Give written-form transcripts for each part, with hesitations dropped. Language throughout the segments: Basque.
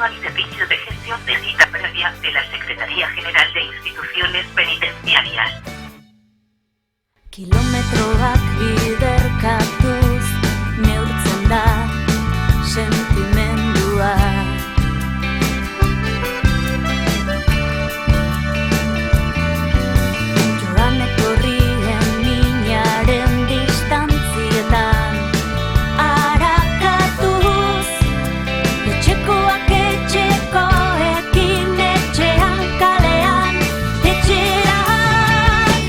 al Servicio de Gestión de Cita Previa de la Secretaría General de Instituciones Penitenciarias. Kilometroak biderkatuz neurtzen da sentimendua. Joan etorrien minaren distantzietan arakatuz, etxekoak etxekoekin etxean kalean etxeran.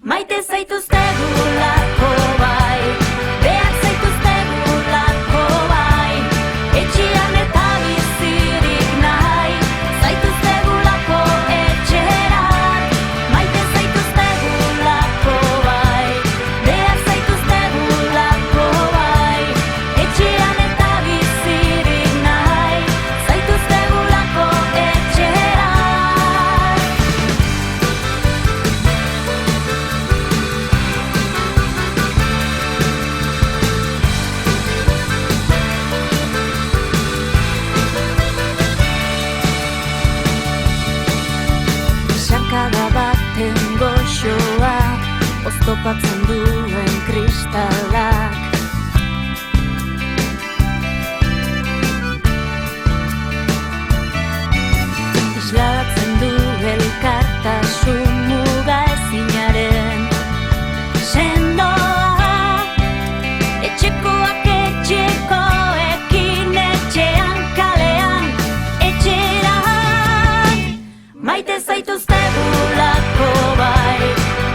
Maite zaituztegulako bai, behar zaituztegulako bai, etxean eta bizirik nahi, zaituztegulako etxeran. Maite zaituztegulako bai, behar zaituztegulako bai, etxean eta bizirik nahi, zaituztegulako etxeran. Sakada baten goxoa oztopatzen duen kristalak. Islatzen du elkartasun muga ezinaren sendoa. Etxekoak etxekoekin etxean kalean etxeran. Maite zaituztegulako bai,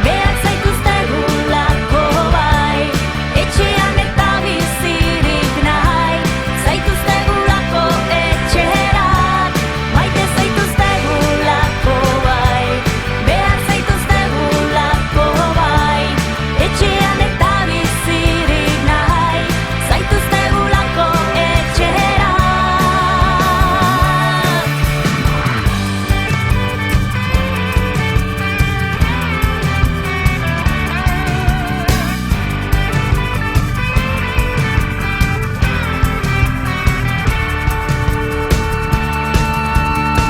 behar zaituztegulako bai, etxean eta bizirik nahi, zaituztegulako etxeran. Maite zaituztegulako bai, behar zaituztegulako bai, etxean eta bizirik nahi, zaituztegulako etxeran.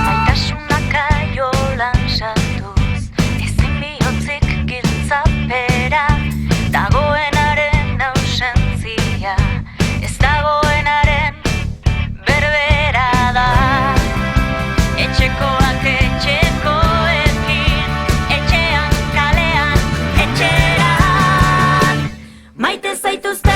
Maitasunak aiolan sartuz, ezin bihotzik giltzapera, dagoenaren ausentzia, ez dagoenaren berbera da. Etxekoak etxekoekin, etxean kalean etxeran. Maite zaituzte